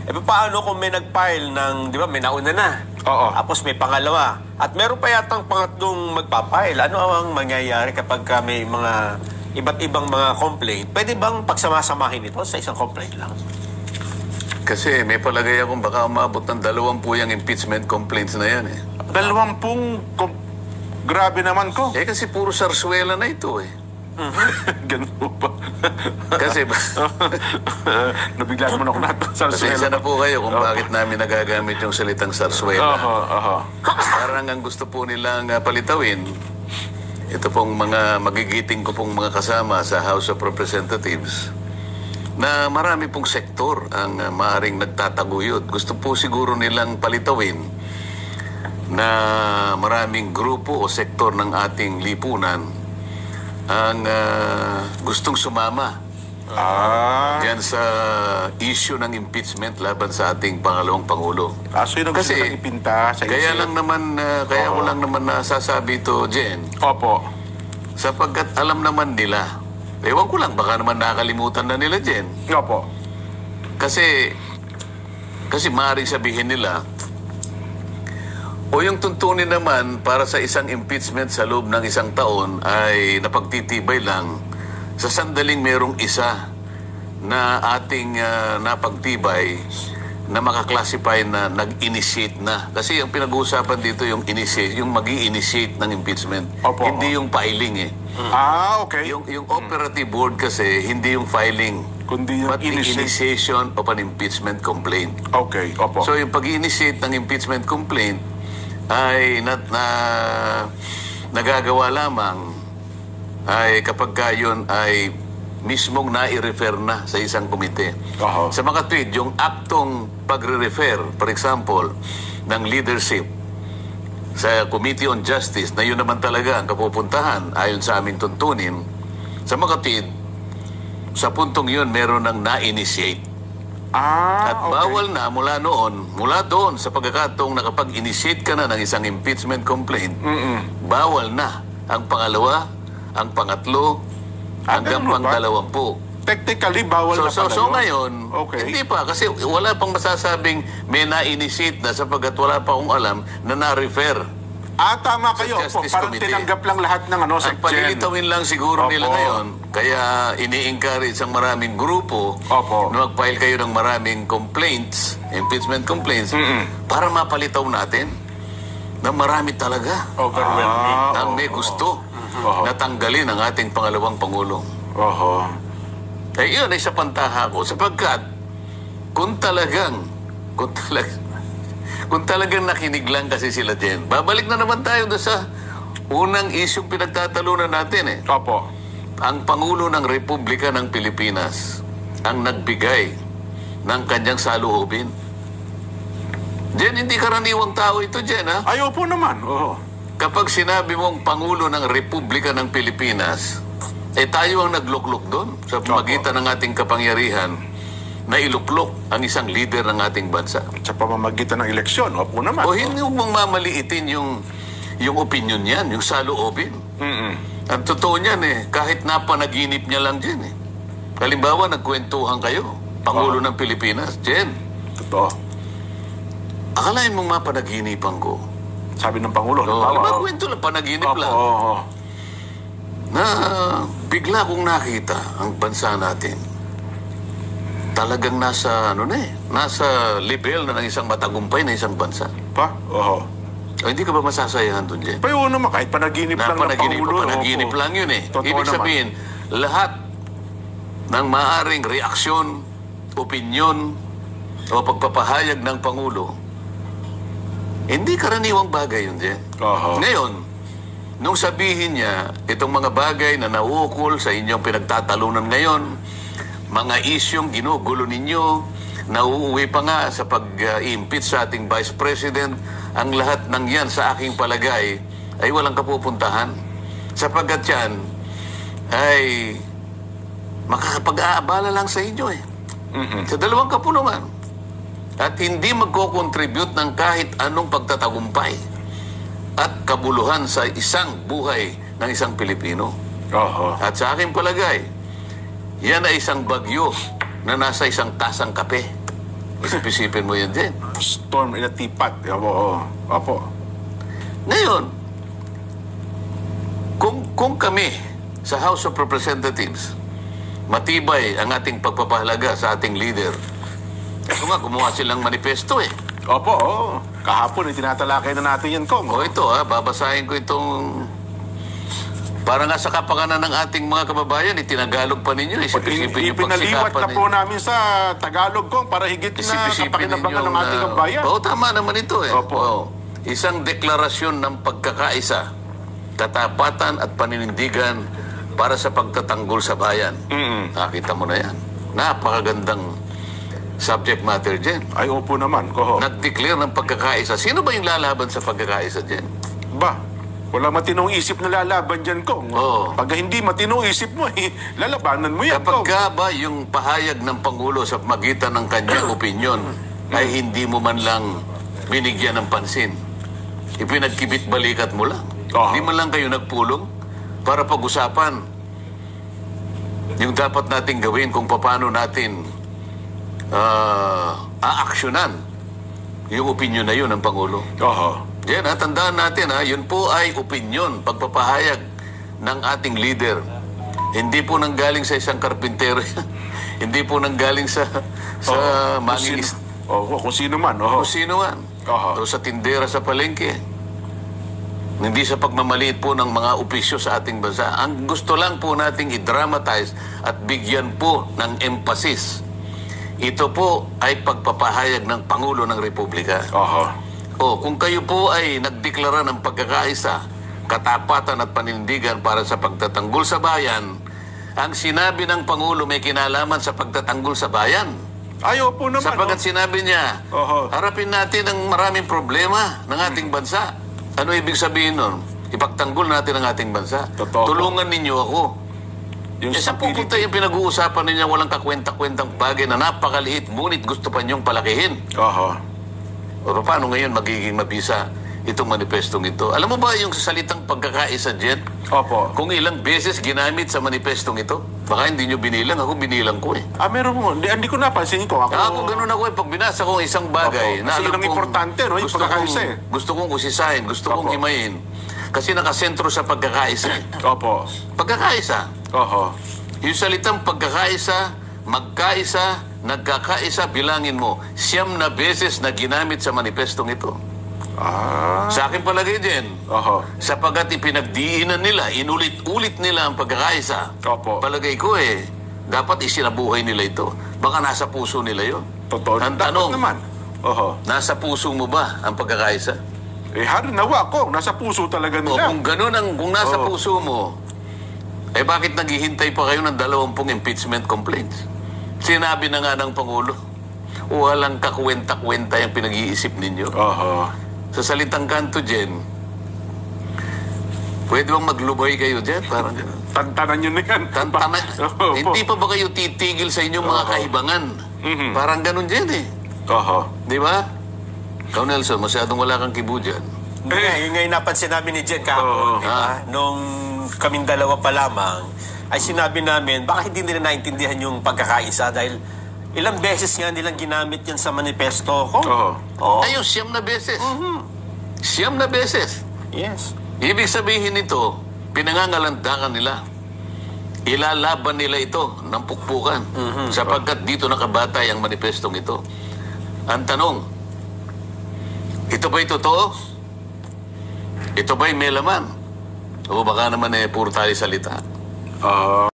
Eh, paano kung may nag-file ng, di ba, may nauna na? Oo. Tapos may pangalawa. At meron pa yatang pangatlong magpapile. Ano ang mangyayari kapag may mga iba't ibang mga complaint? Pwede bang pagsamasamahin ito sa isang complaint lang? Kasi may palagay akong baka umabot ng 20 yung impeachment complaints na yan eh. 20, grabe naman ko. Eh kasi puro sarsuela na ito eh. Ganun po ba? Kasi nabiglaan mo na ako natin sa pasensya na po kayo kung bakit namin nagagamit yung salitang sarsuela. Parang ang gusto po nilang palitawin, ito pong mga magigiting ko pong mga kasama sa House of Representatives, na marami pong sektor ang maaring nagtataguyod. Gusto po siguro nilang palitawin na maraming grupo o sektor ng ating lipunan ang gustong sumama diyan sa issue ng impeachment laban sa ating pangalawang Pangulo. So yun ang gusto nilang ipinta sa kaya lang naman, kaya ko lang naman nasasabi ito, Jen. Opo. Sapagkat alam naman nila, ewan ko lang, baka naman nakalimutan na nila, Jen. Opo. Kasi maaaring sabihin nila, o yung tuntunin naman para sa isang impeachment sa loob ng isang taon ay napagtitibay lang sa sandaling merong isa na ating napagtibay na makaklasify na nag-initiate na. Kasi yung pinag-uusapan dito yung initiate, yung mag-i-initiate ng impeachment. Opo. Hindi yung filing eh. Okay. Yung operative board kasi, hindi yung filing. Kundi yung but the initiation of an impeachment complaint. Okay, opo. So yung pag-i-initiate ng impeachment complaint ay nagagawa lamang ay kapag yun ay mismong nai-refer na sa isang komite. Sa mga tweet, yung aktong pagre-refer, for example, ng leadership sa Committee on Justice, na yun naman talaga ang kapupuntahan ayon sa aming tuntunin, sa mga tweet, sa puntong yun meron ng na-initiate. At bawal na mula doon sa pagkakataong nakapag-initiate ka na ng isang impeachment complaint, bawal na ang pangalawa, ang pangatlo, hanggang pang-20. Technically, bawal na pala so ngayon, hindi pa. Kasi wala pang masasabing may na-initiate na sapagkat wala pa akong alam na na-refer. Tama kayo. Parang tinanggap lang lahat ng Ang palilitawin lang siguro nila ngayon, kaya ini-encourage ang maraming grupo na mag-file kayo ng maraming complaints, impeachment complaints, para mapalitaw natin na marami talaga ang may gusto na tanggalin ang ating pangalawang Pangulo. Eh yun ay sa pantaha ko, sapagkat kung talagang nakinig lang kasi sila dyan, babalik na naman tayo sa unang isyong pinagtatalunan natin eh. Ang Pangulo ng Republika ng Pilipinas ang nagbigay ng kanyang saloobin. Jen, hindi karaniwang tao ito, Jen, ha? Ay, opo naman. Kapag sinabi mong Pangulo ng Republika ng Pilipinas, tayo ang nagluklok doon sa pamagitan ng ating kapangyarihan na iluklok ang isang leader ng ating bansa. Sa pamamagitan ng eleksyon, opo naman. O hindi mong mamaliitin yung opinion niyan, yung saloobin. Ang totoo niyan kahit napanaginip niya lang dyan Halimbawa, nagkwentuhan kayo, Pangulo ng Pilipinas, Jen. Totoo. Akalain mong mapanaginipan ko. Sabi ng Pangulo. Kwento lang, panaginip lang. Na bigla kong nakita ang bansa natin. Talagang nasa level na ng isang matagumpay na isang bansa. Hindi ka ba masasayahan doon, Jen? Payo naman, kahit panaginip lang ng Pangulo. Panaginip lang yun Ibig sabihin, lahat ng maaaring reaksyon, opinyon, o pagpapahayag ng Pangulo, hindi karaniwang bagay yun, Jen. Ngayon, nung sabihin niya, itong mga bagay na nauukol sa inyong pinagtatalunan ngayon, mga isyong ginugulo ninyo, nauuwi pa nga sa pag-impeach sa ating Vice President, ang lahat ng yan sa aking palagay ay walang kapupuntahan. Sapagkat yan ay makakapag-aabala lang sa inyo sa dalawang kapulungan. At hindi magko-contribute ng kahit anong pagtatagumpay at kabuluhan sa isang buhay ng isang Pilipino. At sa aking palagay, yan ay isang bagyo na nasa isang tasang kape. Isip-isipin mo yan din. Storm in a teapot. Oo. Opo. Ngayon, kung kami sa House of Representatives, matibay ang ating pagpapahalaga sa ating leader. Ito nga, gumawa silang manifesto eh. Opo, oo. Kahapon, tinatalakay na natin yan, Kong. O ito babasahin ko itong... Para nga sa kapakanan ng ating mga kababayan, itinagalog pa ninyo. Isip-isipin yung Ipinaliwat pagsikapan na po namin sa Tagalog, Kong, para higit na kapakinabangan ng ating bayan. Oo, tama naman ito eh. Opo. Oo. Isang deklarasyon ng pagkakaisa, katapatan at paninindigan para sa pagtatanggol sa bayan. Nakita mo na yan. Napakagandang subject matter dyan. Ay, opo naman, Koho. Nag-declare ng pagkakaisa. Sino ba yung lalaban sa pagkakaisa dyan? Ba, wala matinong isip na lalaban dyan, Kong. Oo. Pag hindi matinong isip mo, lalabanan mo yan, Kapag Kong. ka ba yung pahayag ng Pangulo sa magitan ng kanyang opinyon ay hindi mo man lang binigyan ng pansin, ipinagkibit balikat mo lang. Hindi man lang kayo nagpulong para pag-usapan yung dapat nating gawin kung paano natin aaksyonan yung opinyon na yun ng Pangulo. Oho. Yan, tandaan natin, yun po ay opinyon, pagpapahayag ng ating leader. Hindi po nanggaling sa isang karpintero. Hindi po nanggaling sa manginis. Kung sino man. Oho. Kung sino man. O sa tindera sa palengke. Hindi sa pagmamaliit po ng mga opisyo sa ating bansa. Ang gusto lang po nating i-dramatize at bigyan po ng emphasis. Ito po ay pagpapahayag ng Pangulo ng Republika. Oho. Kung kayo po ay nagdeklara ng pagkakaisa, katapatan at panindigan para sa pagtatanggol sa bayan, ang sinabi ng Pangulo may kinalaman sa pagtatanggol sa bayan. Ayaw po naman. Sapagat sinabi niya, harapin natin ang maraming problema ng ating bansa. Ano ibig sabihin nun? Ipagtanggol natin ang ating bansa. Totoo. Tulungan ninyo ako. Yung Saan pupunta yung pinag-uusapan ninyo walang kakwenta-kwentang bagay na napakaliit, ngunit gusto pa niyong palakihin? Oho. O paano ngayon magiging mabisa itong manifestong ito? Alam mo ba yung salitang pagkakaisa dyan? Opo. Kung ilang beses ginamit sa manifestong ito? Baka hindi nyo binilang. Ako binilang ko eh. Meron mo. Hindi ko napansin ko. Ako ganun ako eh. Pag binasa ko isang bagay, Opo. Kasi yun ang importante, no? Yung pagkakaisa eh. Gusto kong usisahin, gusto kong himayin. Kasi nakasentro sa pagkakaisa. Opo. Pagkakaisa. Oho. Yung salitang pagkakaisa, magkaisa, nagkakaisa, bilangin mo, 9 na beses na ginamit sa manifestong ito. Sa akin palagay din. Oho. Sapagat ipinagdiinan nila, inulit-ulit nila ang pagkakaisa. Opo. Palagay ko dapat isinabuhay nila ito. Baka nasa puso nila yon. Totoo. Ang Dapat tanong, naman. Oho. nasa puso mo ba ang pagkakaisa? Nawa ko. Nasa puso talaga nila. Kung ganun kung nasa puso mo, bakit naghihintay pa kayo ng 20 impeachment complaints? Sinabi na nga ng Pangulo, walang kakwenta-kwenta yung pinag-iisip ninyo. Oho. Sa salitang kanto dyan, pwede bang maglubay kayo dyan? Parang gano'n. Tantanan nyo na yan. Hindi pa ba kayo titigil sa inyong mga kahibangan? Parang gano'n dyan eh. Oho. Di ba? Ikaw, Nelson, masyadong wala kang kibo dyan. Yun nga yung napansin namin ni Jen kahapon. Diba? Nung kaming dalawa pa lamang, ay sinabi namin, baka hindi nila naintindihan yung pagkakaisa dahil ilang beses nga nilang ginamit yan sa manifesto ko. Oo. Ayun, 9 na beses. 9 na beses. Yes. Ibig sabihin nito, pinangangalandakan nila. Ilalaban nila ito ng pukpukan sapagkat dito nakabatay ang manifestong ito. Ang tanong, ito ba'y totoo? Ito ba'y may laman? O baka naman puro tayo salita?